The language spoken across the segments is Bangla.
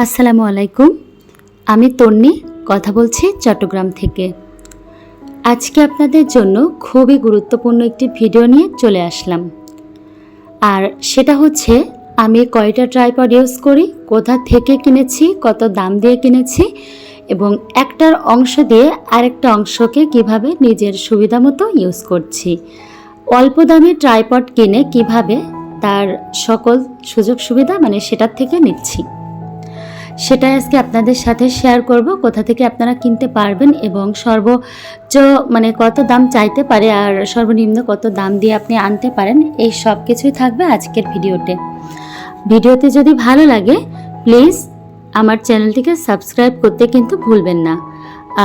আসসালামু আলাইকুম। আমি তন্নি কথা বলছি চট্টগ্রাম থেকে। আজকে আপনাদের জন্য খুবই গুরুত্বপূর্ণ একটি ভিডিও নিয়ে চলে আসলাম। আর সেটা হচ্ছে আমি কয়টা ট্রাইপড ইউজ করি, কোথা থেকে কিনেছি, কত দাম দিয়ে কিনেছি এবং একটার অংশ দিয়ে আরেকটা অংশকে কিভাবে নিজের সুবিধা মতো ইউজ করছি। অল্প দামি ট্রাইপড কিনে কিভাবে তার সকল সুযোগ সুবিধা সেটার থেকে নিচ্ছি, সেটাই আজকে আপনাদের সাথে শেয়ার করব। কোথা থেকে আপনারা কিনতে পারবেন এবং সর্বোচ্চ কত দাম চাইতে পারে আর সর্বনিম্ন কত দাম দিয়ে আপনি আনতে পারেন, এই সব কিছুই থাকবে আজকের ভিডিওতে যদি ভালো লাগে প্লিজ আমার চ্যানেলটিকে সাবস্ক্রাইব করতে কিন্তু ভুলবেন না।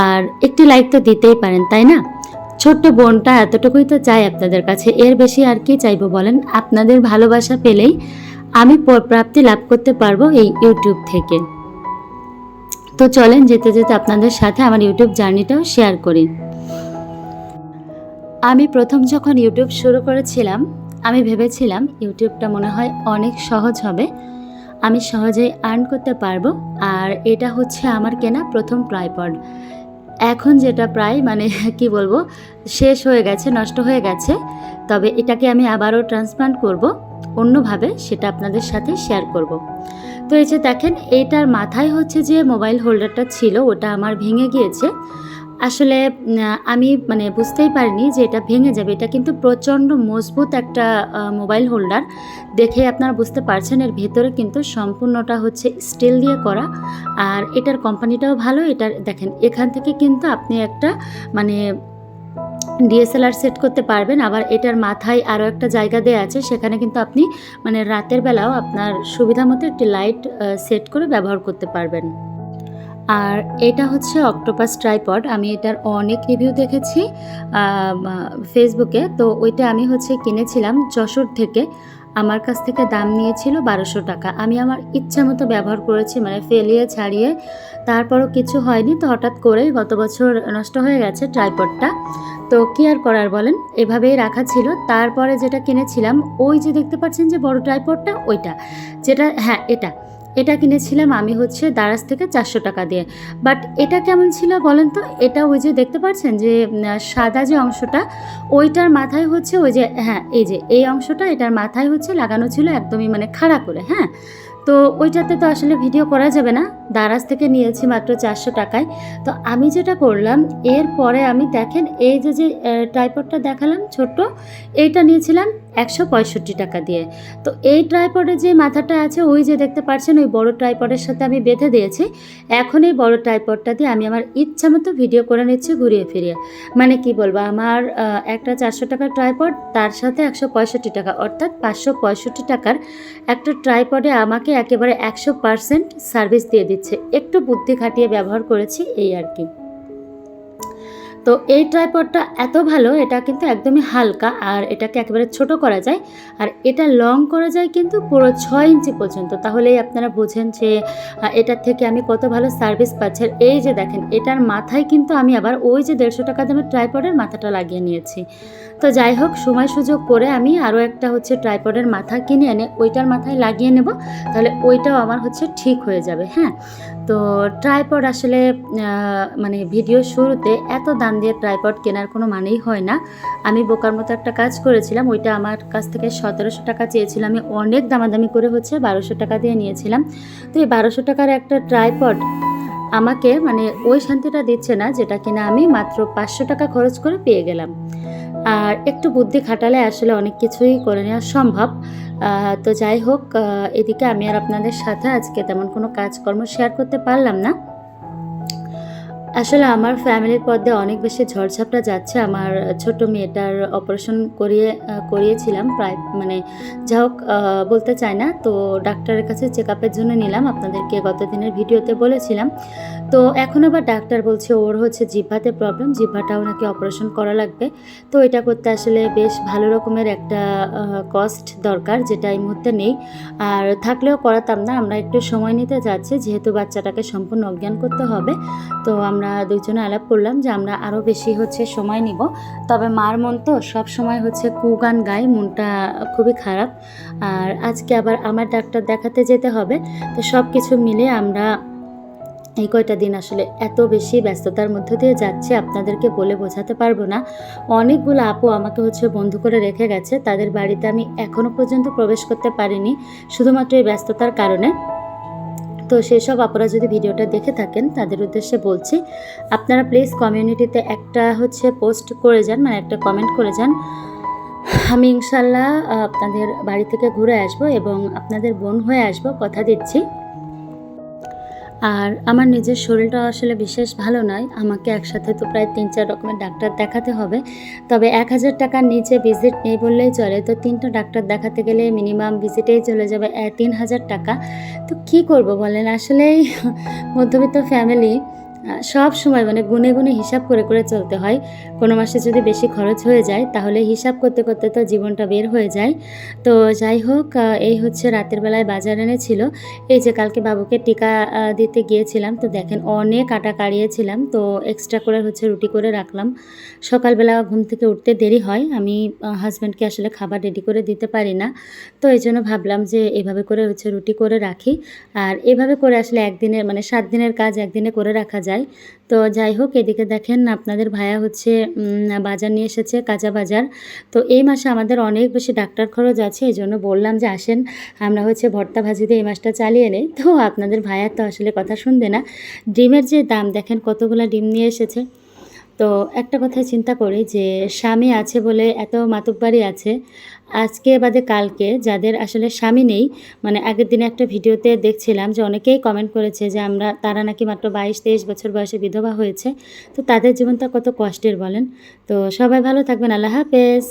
আর একটি লাইক তো দিতেই পারেন, তাই না? ছোট্ট বোনটা এতটুকুই তো চাই আপনাদের কাছে, এর বেশি আর কি চাইবো বলেন? আপনাদের ভালোবাসা পেলেই আমি প্রাপ্তি লাভ করতে পারবো এই ইউটিউব থেকে। তো চলেন যেতে যেতে আপনাদের সাথে আমার ইউটিউব জার্নিটাও শেয়ার করি। আমি প্রথম যখন ইউটিউব শুরু করেছিলাম আমি ভেবেছিলাম ইউটিউবটা মনে হয় অনেক সহজ হবে, আমি সহজেই আর্ন করতে পারবো। আর এটা হচ্ছে আমার কেনা প্রথম ট্রাইপড। এখন যেটা প্রায় কি বলবো, শেষ হয়ে গেছে, নষ্ট হয়ে গেছে। তবে এটাকে আমি আবারও ট্রান্সপ্লান্ট করব অন্যভাবে, সেটা আপনাদের সাথে শেয়ার করব। তো এই যে দেখেন, এইটার মাথায় হচ্ছে যে মোবাইল হোল্ডারটা ছিল ওটা আমার ভেঙে গিয়েছে। আসলে আমি বুঝতেই পারিনি যে এটা ভেঙে যাবে। এটা কিন্তু প্রচণ্ড মজবুত একটা মোবাইল হোল্ডার, দেখে আপনারা বুঝতে পারছেন এর ভেতরে কিন্তু সম্পূর্ণটা হচ্ছে স্টিল দিয়ে করা। আর এটার কোম্পানিটাও ভালো। এটার দেখেন এখান থেকে কিন্তু আপনি একটা ডিএসএলআর সেট করতে পারবেন। আবার এটার মাথায় আরও একটা জায়গা দেওয়া আছে, সেখানে কিন্তু আপনি রাতের বেলাও আপনার সুবিধা মতো একটি লাইট সেট করে ব্যবহার করতে পারবেন। আর এটা হচ্ছে অক্টোপাস ট্রাইপড। আমি এটার অনেক রিভিউ দেখেছি ফেসবুকে। তো ওইটা আমি কিনেছিলাম যশোর থেকে। আমার কাছ থেকে দাম নিয়েছিল 1200 টাকা। আমি আমার ইচ্ছা মতো ব্যবহার করেছি, ফেলিয়ে ছাড়িয়ে, তারপরও কিছু হয়নি। তো হঠাৎ করেই গত বছর নষ্ট হয়ে গেছে ট্রাইপডটা। তো কি আর করার বলেন, এভাবেই রাখা ছিল। তারপরে যেটা কিনেছিলাম ওই যে দেখতে পাচ্ছেন যে বড় ট্রাইপডটা, ওইটা যেটা, হ্যাঁ এটা কিনেছিলাম আমি দারাজ থেকে 400 টাকা দিয়ে। বাট এটা কেমন ছিল বলেন তো? এটা ওই যে দেখতে পাচ্ছেন যে সাদা যে অংশটা, ওইটার মাথায় ওই যে, হ্যাঁ এই অংশটা এটার মাথায় লাগানো ছিল একদমই খাড়া করে। হ্যাঁ, তো ওইটাতে তো আসলে ভিডিও করা যাবে না। দারাজ থেকে নিয়েছি মাত্র 400 টাকায়। তো আমি যেটা করলাম, এরপরে আমি দেখেন এই যে ট্রাইপডটা দেখালাম ছোট্ট, এইটা নিয়েছিলাম 165 টাকা দিয়ে। তো এই ট্রাইপডের যে মাথাটা আছে ওই যে দেখতে পাচ্ছেন, ওই বড় ট্রাইপডের সাথে আমি বেঁধে দিয়েছি। এখন এই বড় ট্রাইপডটা দিয়ে আমি আমার ইচ্ছা মতো ভিডিও করে নিচ্ছি ঘুরিয়ে ফিরিয়ে। কি বলবো, আমার একটা 400 টাকার ট্রাইপড, তার সাথে 165 টাকা, অর্থাৎ 565 টাকার একটা ট্রাইপডে আমাকে একেবারে 100% সার্ভিস দিয়ে দিচ্ছে। একটু বুদ্ধি খাটিয়ে ব্যবহার করেছি, এই আর কি। তো এই ট্রাইপডটা এত ভালো, এটা কিন্তু একদমই হালকা, আর এটাকে একেবারে ছোট করা যায়, আর এটা লং করা যায় কিন্তু পুরো 6 ইঞ্চি পর্যন্ত। তাহলেই আপনারা বোঝেন যে এটার থেকে আমি কত ভালো সার্ভিস পাচ্ছি। আর এই যে দেখেন, এটার মাথায় কিন্তু আমি আবার ওই যে 150 টাকা দামের ট্রাইপডের মাথাটা লাগিয়ে নিয়েছি। তো যাই হোক, সময় সুযোগ করে আমি আরও একটা ট্রাইপডের মাথা কিনে এনে ওইটার মাথায় লাগিয়ে নেব, তাহলে ওইটাও আমার ঠিক হয়ে যাবে। হ্যাঁ, তো ট্রাইপড আসলে ভিডিও শুরুতে এত দাম দিয়ে ট্রাইপড কেনার কোনো মানেই হয় না। আমি বোকার মতো একটা কাজ করেছিলাম। ওইটা আমার কাছ থেকে 1700 টাকা চেয়েছিল, আমি অনেক দামাদামি করে 1200 টাকা দিয়ে নিয়েছিলাম। তো এই 1200 টাকার একটা ট্রাইপড আমাকে ওই শান্তিটা দিচ্ছে না যেটা কিনা আমি মাত্র 500 টাকা খরচ করে পেয়ে গেলাম। আর একটু বুদ্ধি খাটালে আসলে অনেক কিছুই করে নেওয়া সম্ভব। তো যাই হোক, এদিকে আমি আর আপনাদের সাথে আজকে তেমন কোনো কাজকর্ম শেয়ার করতে পারলাম না। আসলে আমার ফ্যামিলির পর্দে অনেক বেশি ঝড়ঝাপটা যাচ্ছে। আমার ছোট মেয়েটার অপারেশন করিয়েছিলাম প্রায়, যা হোক বলতে চাই না। তো ডাক্তারের কাছে চেক আপের জন্য নিলাম, আপনাদেরকে গত দিনের ভিডিওতে বলেছিলাম। তো এখন আবার ডাক্তার বলছে ওর জিহ্বাতে প্রবলেম, জিহ্বাটাও নাকি অপারেশন করা লাগবে। তো এটা করতে আসলে বেশ ভালো রকমের একটা কস্ট দরকার, যেটা এই মুহূর্তে নেই, আর থাকলেও করাতাম না। আমরা একটু সময় নিতে যাচ্ছি, যেহেতু বাচ্চাটাকে সম্পূর্ণ অজ্ঞান করতে হবে। তো আমরা আমরা দুইজনে আলাপ করলাম যে আমরা আরও বেশি সময় নিব। তবে মার মন তো সব সময় কুগান গায়, মনটা খুবই খারাপ। আর আজকে আবার আমার ডাক্তার দেখাতে যেতে হবে। তো সব কিছু মিলে আমরা এই কয়টা দিন আসলে এত বেশি ব্যস্ততার মধ্য দিয়ে যাচ্ছি, আপনাদেরকে বলে বোঝাতে পারবো না। অনেকগুলো আপু আমাকে বন্ধু করে রেখে গেছে, তাদের বাড়িতে আমি এখনও পর্যন্ত প্রবেশ করতে পারিনি শুধুমাত্র এই ব্যস্ততার কারণে। তো সেসব আপুরা যদি ভিডিওটা দেখে থাকেন তাদের উদ্দেশ্যে বলছি, আপনারা প্লিজ কমিউনিটিতে একটা পোস্ট করে যান, মানে একটা কমেন্ট করে যান। আমি ইনশাল্লাহ আপনাদের বাড়ি থেকে ঘুরে আসবো এবং আপনাদের বোন হয়ে আসবো, কথা দিচ্ছি। আর আমার নিজের শরীরটা আসলে বিশেষ ভালো নয়, আমাকে একসাথে তো প্রায় 3-4 রকমের ডাক্তার দেখাতে হবে। তবে 1000 টাকার নিচে ভিজিট নেই বললেই চলে। তো 3টা ডাক্তার দেখাতে গেলে মিনিমাম ভিজিটেই চলে যাবে 3000 টাকা। তো কি করব বলেন, আসলেই মধ্যবিত্ত ফ্যামিলি, সব সময় মানে গুনে গুনে হিসাব করে করে চলতে হয়। কোনো মাসে যদি বেশি খরচ হয়ে যায় তাহলে হিসাব করতে করতে তো জীবনটা বের হয়ে যায়। তো যাই হোক, এই রাতের বেলায় বাজার এনেছিল। এই যে কালকে বাবুকে টিকা দিতে গিয়েছিলাম, তো দেখেন অনেক আটা কাড়িয়েছিলাম, তো এক্সট্রা করে রুটি করে রাখলাম। সকালবেলা ঘুম থেকে উঠতে দেরি হয়, আমি হাজব্যান্ডকে আসলে খাবার রেডি করে দিতে পারি না। তো এই জন্য ভাবলাম যে এভাবে করে রুটি করে রাখি। আর এভাবে করে আসলে একদিনের মানে 7 দিনের কাজ একদিনে করে রাখা যায়। তো যাই হোক, এদিকে দেখেন আপনাদের ভাইয়া বাজার নিয়ে এসেছে, কাঁচা বাজার। তো এই মাসে আমাদের অনেক বেশি ডাক্তার খরচ আছে, এই জন্য বললাম যে আসেন আমরা ভর্তা ভাজি দিয়ে এই মাসটা চালিয়ে নেই। তো আপনাদের ভাইয়ার তো আসলে কথা শুনবে না। ডিমের যে দাম দেখেন, কতগুলো ডিম নিয়ে এসেছে। তো একটা কথাই চিন্তা করি যে স্বামী আছে বলে এত মাতুব্বারি আছে, আজকে বাদে কালকে যাদের আসলে স্বামী নেই, মানে আগের দিনে একটা ভিডিওতে দেখছিলাম যে অনেকেই কমেন্ট করেছে যে তারা নাকি মাত্র 22-23 বছর বয়সে বিধবা হয়েছে। তো তাদের জীবনটা কত কষ্টের বলেন। তো সবাই ভালো থাকবেন, আল্লাহ হাফেজ।